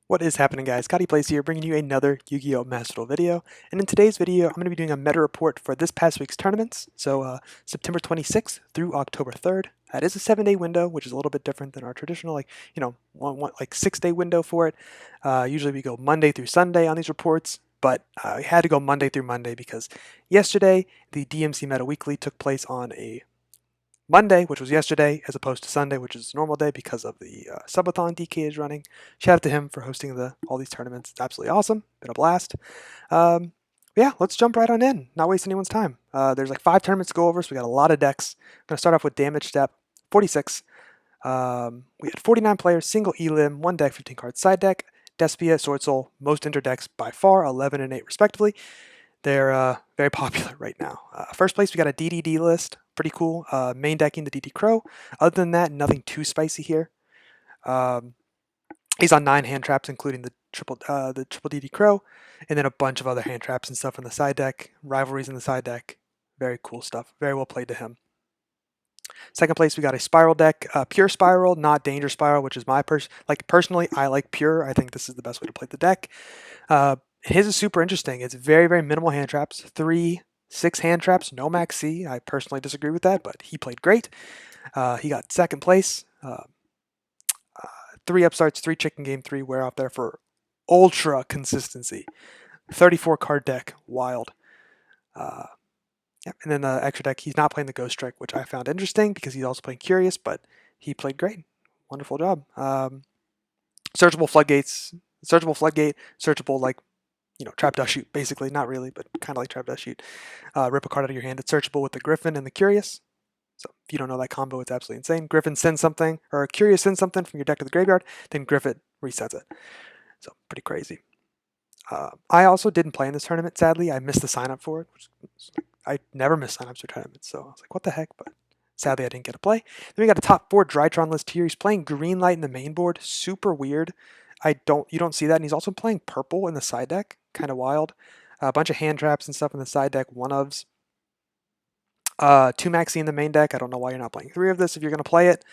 What is happening, guys? Scotty Plays here, bringing you another Yu-Gi-Oh! Master Duel video. And in today's video, I'm going to be doing a meta report for this past week's tournaments. So September 26th through October 3rd. That is a 7-day window, which is a little bit different than our traditional, like 6-day window for it. Usually we go Monday through Sunday on these reports, but we had to go Monday through Monday because yesterday the DMC Meta Weekly took place on a Monday, which was yesterday, as opposed to Sunday, which is a normal day because of the subathon DK is running. Shout out to him for hosting all these tournaments. It's absolutely awesome. Been a blast. Um, yeah, let's jump right on in. Not waste anyone's time. There's like 5 tournaments to go over, so we got a lot of decks. I'm going to start off with Damage Step 46. We had 49 players, single elim, 1 deck, 15 cards side deck. Despia, Swordsoul, most enter decks by far, 11 and 8 respectively. They're very popular right now. First place, we got a DDD list. Pretty cool. Main decking the DD Crow. Other than that, nothing too spicy here. He's on 9 hand traps, including the triple DD Crow, and then a bunch of other hand traps and stuff in the side deck. Rivalries in the side deck. Very cool stuff. Very well played to him. Second place, we got a Spyral deck. Pure Spyral, not Danger Spyral, which is my personally, I like Pure. I think this is the best way to play the deck. His is super interesting. It's very, very minimal hand traps. 3, 6 hand traps, no max C. I personally disagree with that, but he played great. He got second place. 3 upstarts, 3 chicken game, 3 wear off there for ultra consistency. 34 card deck, wild. And then the extra deck, he's not playing the Ghost Strike, which I found interesting because he's also playing Curious, but he played great. Wonderful job. Searchable Floodgates, searchable Floodgate, searchable Trap Dust Shoot, basically. Not really, but kind of like Trap Dust Shoot. Rip a card out of your hand. It's searchable with the Griffin and the Curious. So if you don't know that combo, it's absolutely insane. Griffin sends something, or Curious sends something from your deck to the graveyard, then Griffin resets it. So pretty crazy. I also didn't play in this tournament, sadly. I missed the sign up for it. I never miss signups for tournaments, so I was like, what the heck? But sadly, I didn't get to play. Then we got a top 4 Drytron list here. He's playing green light in the main board. Super weird. You don't see that. And he's also playing purple in the side deck. Kind of wild. A bunch of hand traps and stuff in the side deck. 1-ofs. 2 maxi in the main deck. I don't know why you're not playing 3 of this if you're going to play it.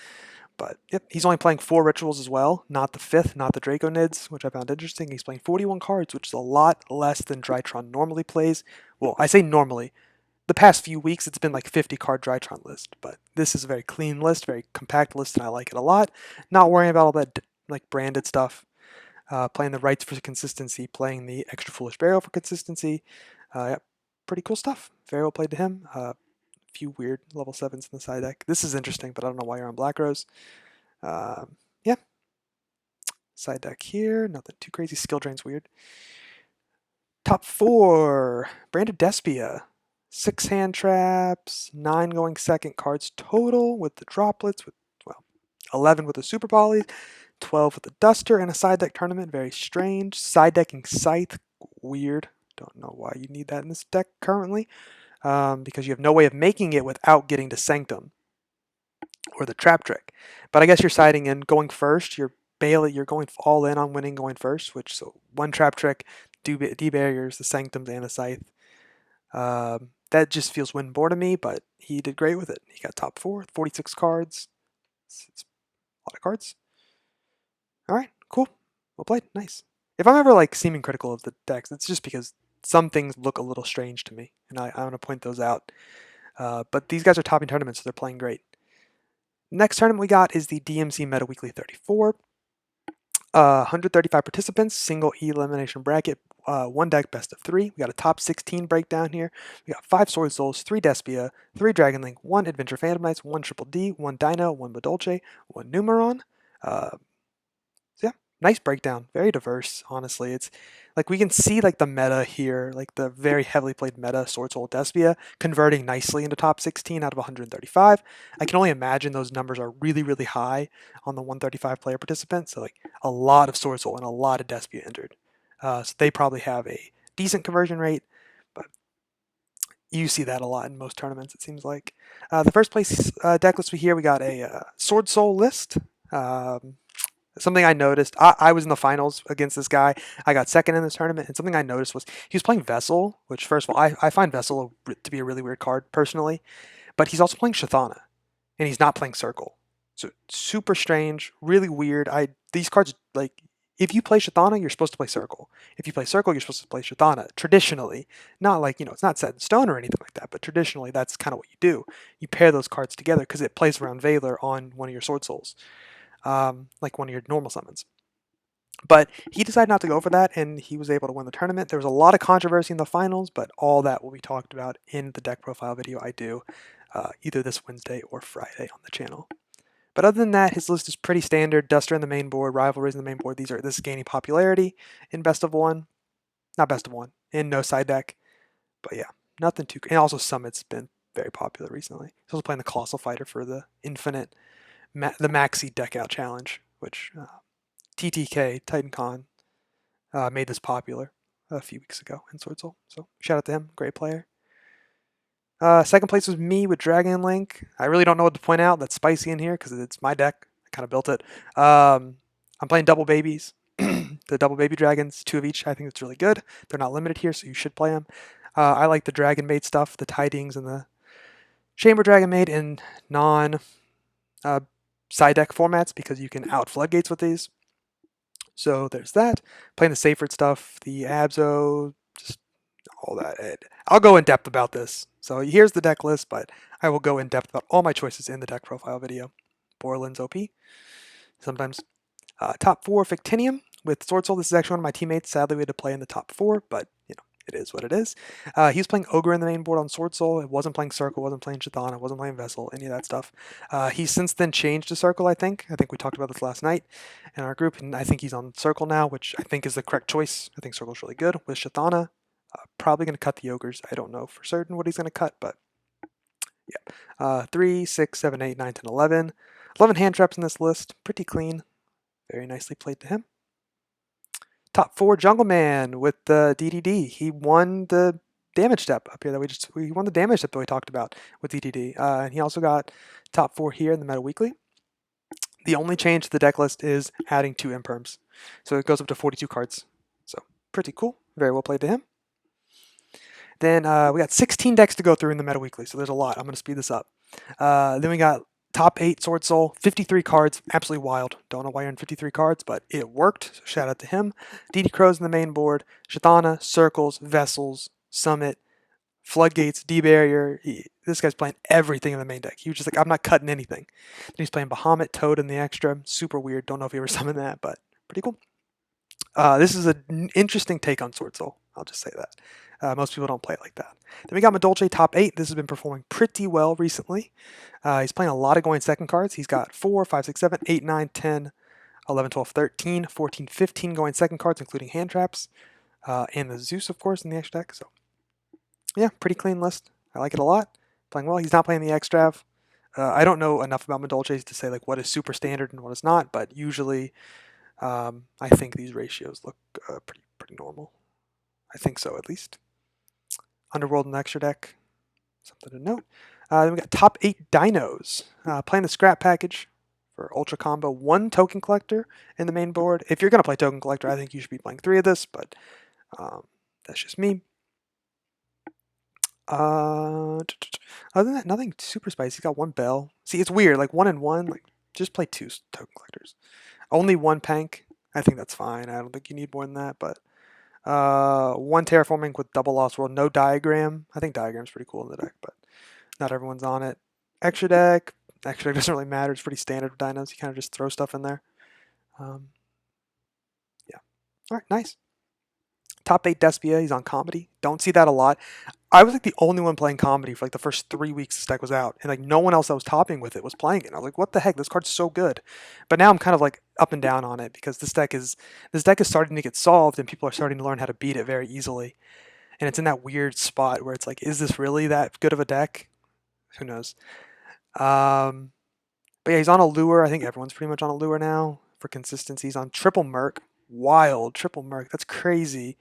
But yep, he's only playing 4 rituals as well. Not the 5th, not the Draco Nids, which I found interesting. He's playing 41 cards, which is a lot less than Drytron normally plays. Well, I say normally. The past few weeks, it's been like 50 card Drytron list, but this is a very clean list, very compact list, and I like it a lot. Not worrying about all that like branded stuff. Playing the rights for consistency, playing the extra foolish burial for consistency. Yeah, pretty cool stuff. Very well played to him. Few weird level 7s in the side deck. This is interesting, but I don't know why you're on Black Rose. Yeah. Side deck here, nothing too crazy. Skill drain's weird. Top 4, branded Despia. 6 hand traps, 9 going second cards total with the droplets, 11 with the super polys, 12 with the duster, and a side deck tournament. Very strange. Side decking Scythe, weird. Don't know why you need that in this deck currently, because you have no way of making it without getting to Sanctum or the Trap Trick. But I guess you're siding in going first. You're going all in on winning going first, so 1 Trap Trick, D barriers, the Sanctums, and a Scythe. That just feels win board to me, but he did great with it. He got top 4, 46 cards. It's a lot of cards. All right, cool. Well played. Nice. If I'm ever seeming critical of the decks, it's just because some things look a little strange to me, and I want to point those out. But these guys are topping tournaments, so they're playing great. Next tournament we got is the DMC Meta Weekly 34. 135 participants, single elimination bracket, 1 deck best of 3. We got a top 16 breakdown here. We got 5 Sword Souls, 3 Despia, 3 Dragon Link, 1 Adventure Phantom Knights, 1 Triple D, 1 Dino, 1 Madolche, 1 Numeron. Yeah, nice breakdown. Very diverse, honestly. It's like we can see the meta here, the very heavily played meta Sword Soul Despia converting nicely into top 16 out of 135. I can only imagine those numbers are really, really high on the 135 player participant. So a lot of Sword Soul and a lot of Despia entered. So they probably have a decent conversion rate, but you see that a lot in most tournaments, it seems like. The first place deck list we got a Sword Soul list. Something I noticed, I was in the finals against this guy. I got second in this tournament, and something I noticed was he was playing Vessel, which, first of all, I find Vessel to be a really weird card, personally. But he's also playing Shathana, and he's not playing Circle. So super strange, really weird. These cards, if you play Shatana, you're supposed to play Circle. If you play Circle, you're supposed to play Shatana. Traditionally, not like, it's not set in stone or anything like that, but traditionally that's kind of what you do. You pair those cards together because it plays around Valor on one of your Sword Souls, like one of your normal summons. But he decided not to go for that, and he was able to win the tournament. There was a lot of controversy in the finals, but all that will be talked about in the deck profile video I do either this Wednesday or Friday on the channel. But other than that, his list is pretty standard. Duster in the main board, Rivalries in the main board. This is gaining popularity in Best of One. Not Best of One, in no side deck. But yeah, nothing too... And also Summit's been very popular recently. He's also playing the Colossal Fighter for the Infinite, the Maxi Deck Out Challenge, which TTK, TitanCon, made this popular a few weeks ago in Swordsoul. So shout out to him, great player. Second place was me with Dragon Link. I really don't know what to point out that's spicy in here because it's my deck. I kind of built it. I'm playing Double Babies. The Double Baby Dragons, 2 of each. I think it's really good. They're not limited here, so you should play them. I like the Dragon Maid stuff, the Tidings and the Chamber Dragon Maid in non side deck formats because you can out Floodgates with these. So there's that. Playing the Seyfried stuff, the Abzo, just all that. I'll go in depth about this. So here's the deck list, but I will go in depth about all my choices in the deck profile video. Borland's OP. Sometimes. Top 4 Fictinium with Swordsoul. This is actually one of my teammates. Sadly, we had to play in the top 4, but it is what it is. He was playing Ogre in the main board on Swordsoul. It wasn't playing Circle, wasn't playing Chthon, wasn't playing Vessel, any of that stuff. He's since then changed to Circle, I think. I think we talked about this last night in our group, and I think he's on Circle now, which I think is the correct choice. I think Circle's really good with Chthon. Probably going to cut the Ogres. I don't know for certain what he's going to cut, but yeah. 3, 6, 7, 8, 9, 10, 11. 11 hand traps in this list. Pretty clean. Very nicely played to him. Top 4 Jungle Man with the DDD. He won the damage step up here that he won the damage step that we talked about with DDD. And he also got top 4 here in the Meta Weekly. The only change to the deck list is adding 2 imperms. So it goes up to 42 cards. So pretty cool. Very well played to him. Then we got 16 decks to go through in the Meta Weekly, so there's a lot. I'm going to speed this up. Then we got top 8 Swordsoul, 53 cards, absolutely wild. Don't know why you're in 53 cards, but it worked. So shout out to him. DD Crows in the main board, Chthon, Circles, Vessels, Summit, Floodgates, D-Barrier. This guy's playing everything in the main deck. He was just like, I'm not cutting anything. Then he's playing Bahamut, Toad in the extra. Super weird. Don't know if he ever summoned that, but pretty cool. This is an interesting take on Swordsoul. I'll just say that. Most people don't play it like that. Then we got Madolche top 8. This has been performing pretty well recently. He's playing a lot of going second cards. He's got 4, 5, 6, 7, 8, 9, 10, 11, 12, 13, 14, 15 going second cards, including hand traps. And the Zeus, of course, in the extra deck. So, yeah, pretty clean list. I like it a lot. Playing well. He's not playing the Extrav. I don't know enough about Madolche to say like what is super standard and what is not, but usually I think these ratios look pretty normal. I think so, at least. Underworld and extra deck, something to note. Then we got top 8 Dinos. Playing the scrap package for Ultra Combo. 1 Token Collector in the main board. If you're going to play Token Collector, I think you should be playing 3 of this, but that's just me. Other than that, nothing super spicy. He's got 1 Bell. See, it's weird. Like 1 and 1, like just play 2 Token Collectors. Only 1 Pank. I think that's fine. I don't think you need more than that, but 1 Terraforming with double Lost World, no Diagram. I think Diagram's pretty cool in the deck, but not everyone's on it. Extra deck doesn't really matter. It's pretty standard with Dinos. You kind of just throw stuff in there. Yeah. All right, nice. Top 8 Despia. He's on Comedy. Don't see that a lot. I was like the only one playing Comedy for like the first 3 weeks this deck was out, and like no one else that was topping with it was playing it. I was like, what the heck? This card's so good. But now I'm kind of like up and down on it because this deck is starting to get solved, and people are starting to learn how to beat it very easily. And it's in that weird spot where it's like, is this really that good of a deck? Who knows? But yeah, he's on a lure. I think everyone's pretty much on a lure now for consistency. He's on triple Merc. Wild triple Merc. That's crazy.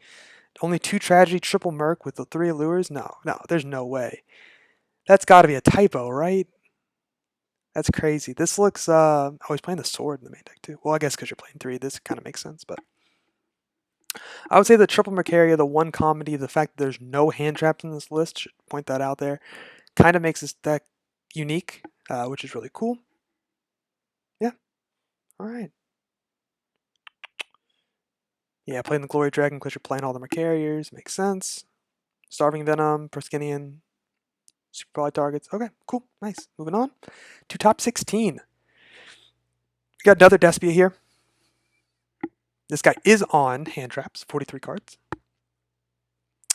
Only 2 Tragedy, triple Merc with the 3 Allures? No, there's no way. That's got to be a typo, right? That's crazy. This looks, oh, he's playing the Sword in the main deck too. Well, I guess because you're playing 3, this kind of makes sense, but I would say the triple Mercaria, the 1 Comedy, the fact that there's no hand traps in this list, should point that out there, kind of makes this deck unique, which is really cool. Yeah. All right. Yeah, playing the Glory Dragon because you're playing all the carriers. Makes sense. Starving Venom, Perskinian, super poly targets. Okay, cool, nice. Moving on to top 16. We got another Despia here. This guy is on hand traps, 43 cards.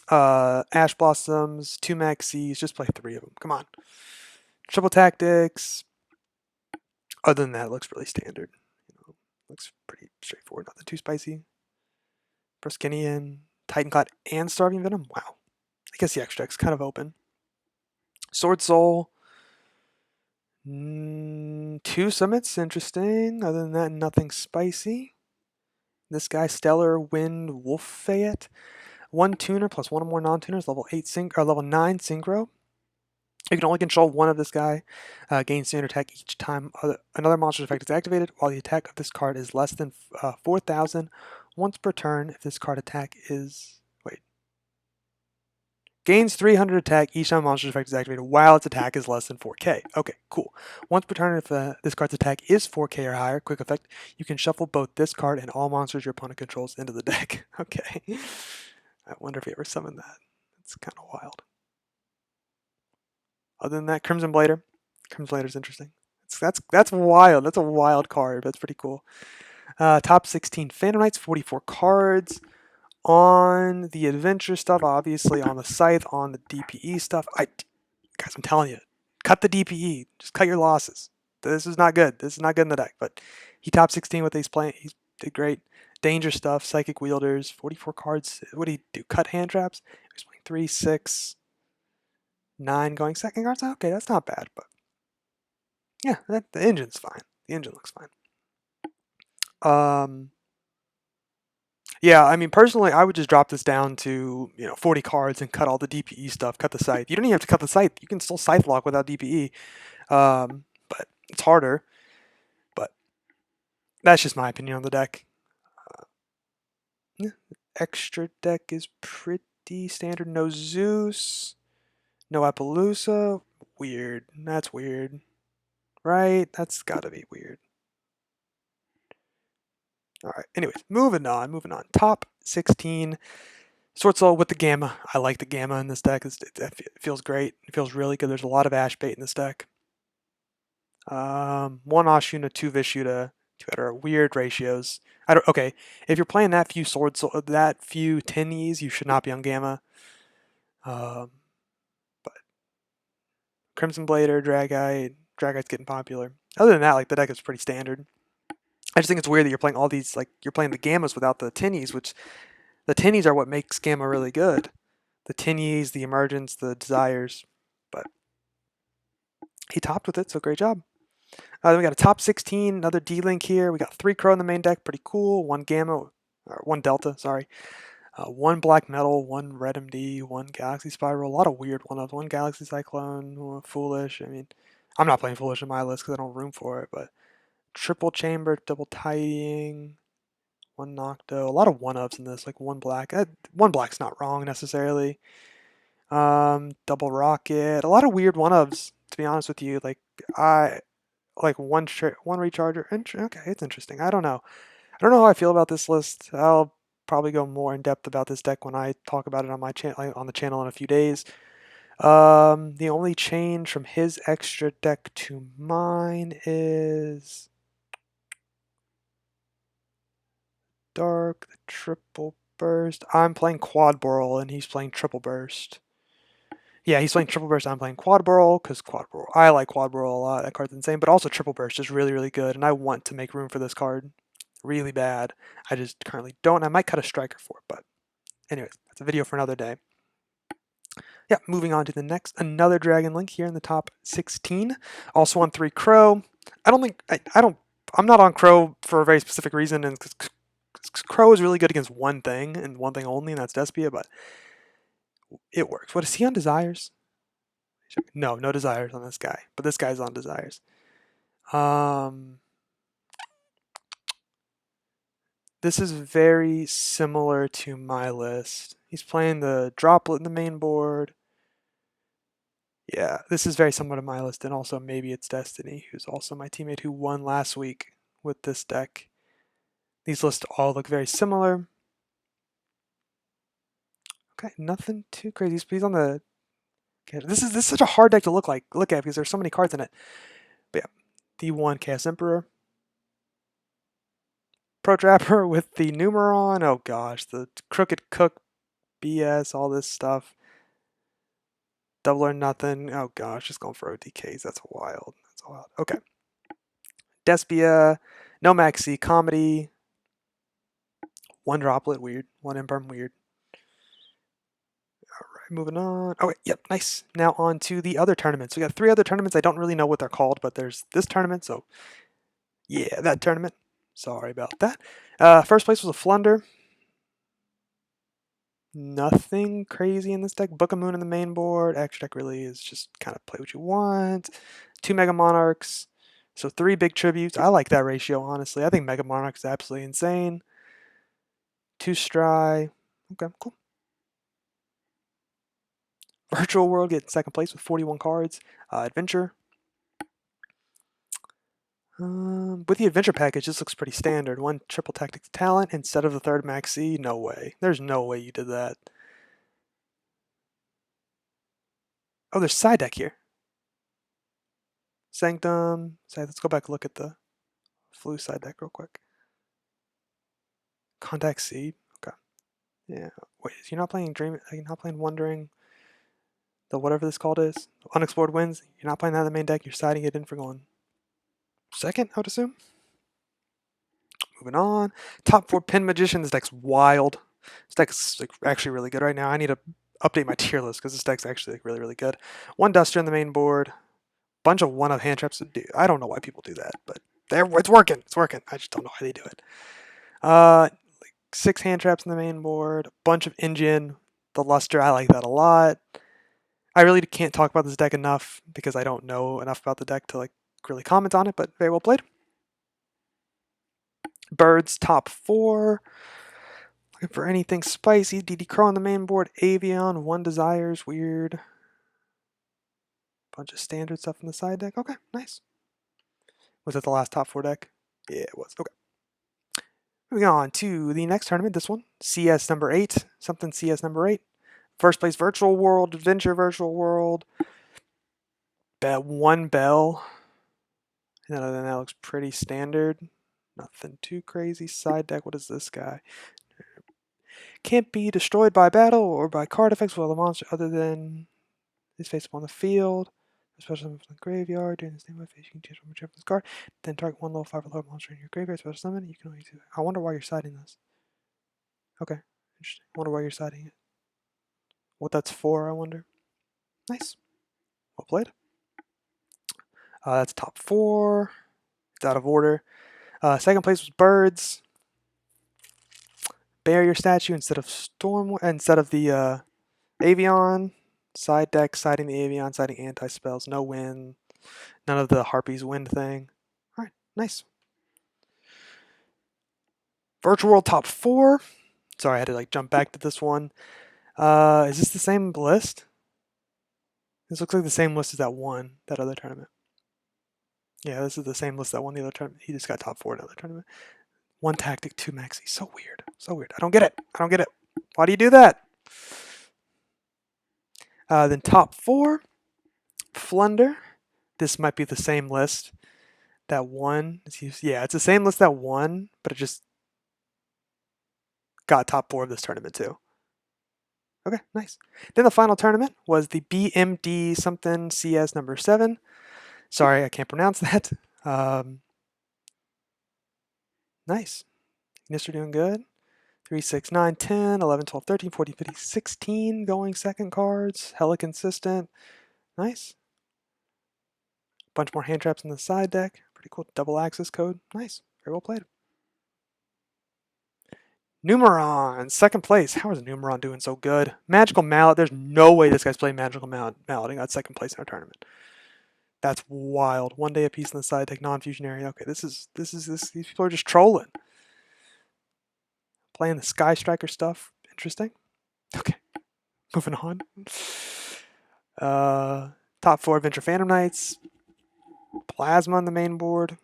Ash Blossoms, 2 Maxis, just play 3 of them. Come on. Triple Tactics. Other than that, it looks really standard. Looks pretty straightforward, nothing too spicy. Perskinian, Titan Cloud, and Starving Venom. Wow. I guess the extra deck's kind of open. Swordsoul. 2 Summits, interesting. Other than that, nothing spicy. This guy, Stellar Wind Wolf Fayette. 1 tuner plus 1 or more non-tuners, level 9 synchro. You can only control one of this guy. Gain standard attack each time another monster's effect is activated, while the attack of this card is less than 4,000 once per turn. If this card attack is... Gains 300 attack each time a monster's effect is activated while its attack is less than 4k. Okay, cool. Once per turn, if this card's attack is 4k or higher, quick effect, you can shuffle both this card and all monsters your opponent controls into the deck. Okay. I wonder if he ever summoned that. It's kind of wild. Other than that, Crimson Blader. Crimson Blader's interesting. That's wild. That's a wild card. That's pretty cool. Top 16 Phantom Knights, 44 cards. On the adventure stuff, obviously on the scythe, on the DPE stuff. Guys, I'm telling you, cut the DPE. Just cut your losses. This is not good. This is not good in the deck. But he top 16 with these playing. He did great. Danger stuff, Psychic Wielders, 44 cards. What did he do? Cut hand traps. He was playing 3, 6, 9 going second cards. Okay, that's not bad. But yeah, the engine's fine. The engine looks fine. Yeah, I mean, personally, I would just drop this down to 40 cards and cut all the DPE stuff. Cut the scythe. You don't even have to cut the scythe. You can still scythe lock without DPE, but it's harder. But that's just my opinion on the deck. Yeah, extra deck is pretty standard. No Zeus, no Appaloosa. Weird. That's weird, right? That's gotta be weird. All right. Anyways, moving on. Top 16. Swordsoul with the Gamma. I like the Gamma in this deck. It feels great. It feels really good. There's a lot of Ash bait in this deck. 1 Ashuna, 2 Vishuda, 2 are weird ratios. Okay, if you're playing that few Swordsoul, that few Tenyis, you should not be on Gamma. But Crimson Blader, Dragite's getting popular. Other than that, like the deck is pretty standard. I just think it's weird that you're playing all these, like you're playing the Gammas without the Tenyis, which the Tenyis are what makes Gamma really good. The Tenyis, the Emergence, the Desires, but he topped with it, so great job. Then we got a top 16, another D-Link here. We got 3 Crow in the main deck, pretty cool. 1 Gamma, or 1 Delta, sorry. 1 Black Metal, 1 Red MD, 1 Galaxy Spiral. A lot of weird one-ups. 1 Galaxy Cyclone, Foolish. I mean, I'm not playing Foolish in my list because I don't have room for it, but Triple Chamber, Double Tidying, 1 Nocto. A lot of one-ups in this, like 1 Black. 1 Black's not wrong necessarily. Double Rocket. A lot of weird one-ups, to be honest with you. Like, one recharger. Okay, it's interesting. I don't know how I feel about this list. I'll probably go more in depth about this deck when I talk about it on my channel, on the channel in a few days. The only change from his extra deck to mine is Dark, the Triple Burst. I'm playing Quad Burl and he's playing Triple Burst. Yeah, he's playing Triple Burst. I'm playing Quad Burl because I like Quad Burl a lot. That card's insane, but also Triple Burst is really, really good, and I want to make room for this card really bad. I just currently don't. I might cut a striker for it, but anyways, that's a video for another day. Yeah, moving on to the next, another Dragon Link here in the top 16. Also on 3 Crow. I'm not on Crow for a very specific reason, and Crow is really good against one thing and one thing only, and that's Despia, but it works. What is he on Desires? No Desires on this guy, but this guy's on Desires. This is very similar to my list. He's playing the Droplet in the main board. Yeah, this is very similar to my list, and also maybe it's Destiny, who's also my teammate who won last week with this deck. These lists all look very similar. Okay, nothing too crazy. He's on the. Okay, this is such a hard deck to look at because there's so many cards in it. But yeah, D1 Chaos Emperor, Pro Trapper with the Numeron. Oh gosh, the Crooked Cook BS, all this stuff. Double or nothing. Oh gosh, just going for OTKs. That's wild. That's wild. Okay. Despia, no Maxi, Comedy, one Droplet, weird. One Imperm, weird. Alright, moving on. Oh, wait, yep, nice. Now on to the other tournaments. We got 3 other tournaments. I don't really know what they're called, but there's this tournament, so yeah, that tournament. Sorry about that. First place was a Flunder. Nothing crazy in this deck. Book of Moon in the main board. Extra deck really is just kind of play what you want. 2 Mega Monarchs. So 3 big tributes. I like that ratio, honestly. I think Mega Monarch is absolutely insane. 2 Stry. Okay, cool. Virtual World getting second place with 41 cards. Adventure. With the Adventure package, this looks pretty standard. 1 Triple Tactics Talent instead of the 3rd Maxi. No way. There's no way you did that. Oh, there's side deck here. Sanctum. Let's go back and look at the Flu side deck real quick. Contact Seed. Okay. Yeah. Wait, you're not playing Dream? You're not playing Wondering? The whatever this called is? Unexplored Winds? You're not playing that in the main deck. You're siding it in for going second, I would assume. Moving on. Top 4 Pin Magician. This deck's wild. This deck's like actually really good right now. I need to update my tier list because this deck's actually like really, really good. 1 Duster in the main board. Bunch of 1-of hand traps. I don't know why people do that, but it's working. It's working. I just don't know why they do it. 6 hand traps in the main board. A bunch of engine. The luster. I like that a lot. I really can't talk about this deck enough because I don't know enough about the deck to like really comment on it, but very well played. Birds, top 4. Looking for anything spicy. DD Crow on the main board. Avion, 1 Desires, weird. Bunch of standard stuff in the side deck. Okay, nice. Was that the last top 4 deck? Yeah, it was. Okay. Moving on to the next tournament, this one. CS number 8. Something CS number 8. First place Virtual World, Adventure Virtual World. 1 Bell. And other than that, looks pretty standard. Nothing too crazy. Side deck, what is this guy? Can't be destroyed by battle or by card effects while the monster other than is face up on the field. Special summon from the graveyard. During this name phase, you can choose from whichever this card. Then target 1 level 5 or lower monster in your graveyard. Special summon. You can only do. I wonder why you're siding this. Okay, interesting. I wonder why you're siding it. What that's for, I wonder. Nice. Well played. That's top 4. It's out of order. Second place was Birds. Barrier statue instead of the Avion. Side deck, siding the Avion, siding anti-spells, no win. None of the Harpies wind thing. Alright, nice. Virtual World top 4. Sorry, I had to like jump back to this one. Is this the same list? This looks like the same list as that other tournament. Yeah, this is the same list that won the other tournament. He just got top 4 in another tournament. 1 Tactic, 2 Maxi. So weird. So weird. I don't get it. I don't get it. Why do you do that? Then top 4. Flunder. This might be the same list that won. Yeah, it's the same list that won, but it just got top 4 of this tournament too. Okay, nice. Then the final tournament was the BMD something CS number 7. Sorry, I can't pronounce that. Nice. Ignister doing good. 3, 6, 9, 10, 11, 12, 13, 14, 15, 16 going second cards. Hella consistent. Nice. Bunch more hand traps in the side deck. Pretty cool. Double access code. Nice. Very well played. Numeron, second place. How is Numeron doing so good? Magical Mallet. There's no way this guy's playing Magical Mallet and got second place in our tournament. That's wild. 1 day apiece in the side deck, non-fusionary. Okay, these people are just trolling. Playing the Sky Striker stuff. Interesting. Okay, moving on. Top 4 Adventure Phantom Knights. Plasma on the main board.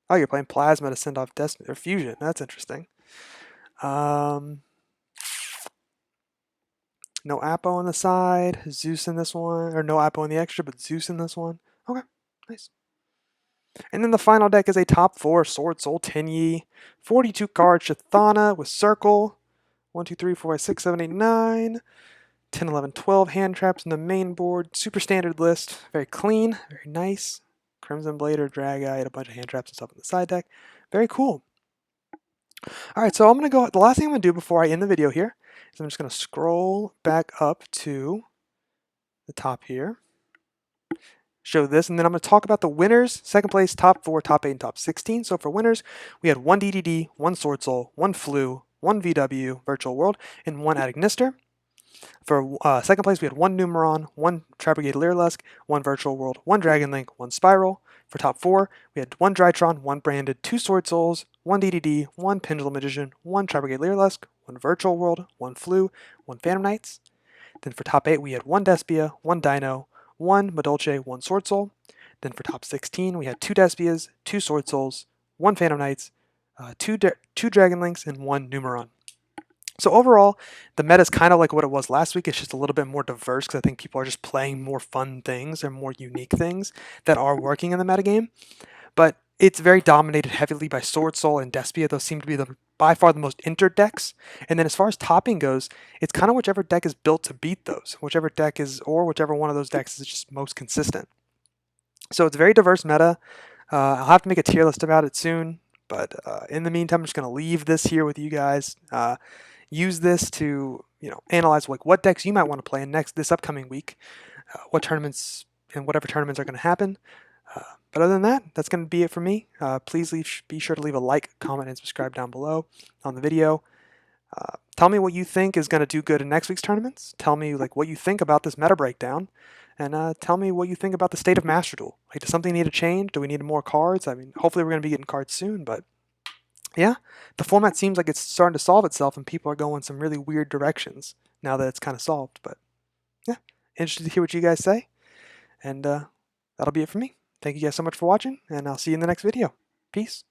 Oh, you're playing Plasma to send off Destiny or Fusion. That's interesting. No Apo on the side, Zeus in this one, or no Apo in the extra, but Zeus in this one. Okay, nice. And then the final deck is a top 4 Swordsoul Tenyi, 42 card Chthana with Circle, 1, 2, 3, 4, 5, 6, 7, 8, 9, 10, 11, 12 hand traps in the main board. Super standard list, very clean, very nice. Crimson Blade or Dragite, a bunch of hand traps and stuff in the side deck. Very cool. Alright, so I'm going to go, the last thing I'm going to do before I end the video here is I'm just going to scroll back up to the top here. Show this, and then I'm going to talk about the winners, second place, top 4, top 8, and top 16. So for winners, we had 1 DDD, 1 Swordsoul, 1 Flu, 1 VW, Virtual World, and 1 Ignister. For second place, we had 1 Numeron, 1 Tri-Brigade Lyrilusc, 1 Virtual World, 1 Dragon Link, 1 Spyral. For top 4, we had 1 Drytron, 1 Branded, 2 Swordsouls, 1 DDD, 1 Pendulum Magician, 1 Tri-Brigade Lyrilusc, 1 Virtual World, 1 Flu, 1 Phantom Knights. Then for top 8, we had 1 Despia, 1 Dino, 1 Madolche, 1 Swordsoul. Then for top 16, we had 2 Despias, 2 Swordsouls, 1 Phantom Knights, 2 Dragon Links, and 1 Numeron. So overall, the meta is kind of like what it was last week. It's just a little bit more diverse because I think people are just playing more fun things and more unique things that are working in the metagame. But it's very dominated heavily by Swordsoul and Despia. Those seem to be by far the most entered decks. And then as far as topping goes, it's kind of whichever deck is built to beat those. Whichever deck is, or whichever one of those decks is just most consistent. So it's a very diverse meta. I'll have to make a tier list about it soon. But in the meantime, I'm just going to leave this here with you guys. Use this to analyze like what decks you might want to play in this upcoming week, what tournaments and whatever tournaments are going to happen. But other than that, that's going to be it for me. Please be sure to leave a like, comment, and subscribe down below on the video. Tell me what you think is going to do good in next week's tournaments. Tell me like what you think about this meta breakdown, and tell me what you think about the state of Master Duel. Like, does something need to change? Do we need more cards? I mean, hopefully we're going to be getting cards soon, but yeah, the format seems like it's starting to solve itself, and people are going some really weird directions now that it's kind of solved. But yeah, interested to hear what you guys say, and that'll be it for me. Thank you guys so much for watching, and I'll see you in the next video. Peace.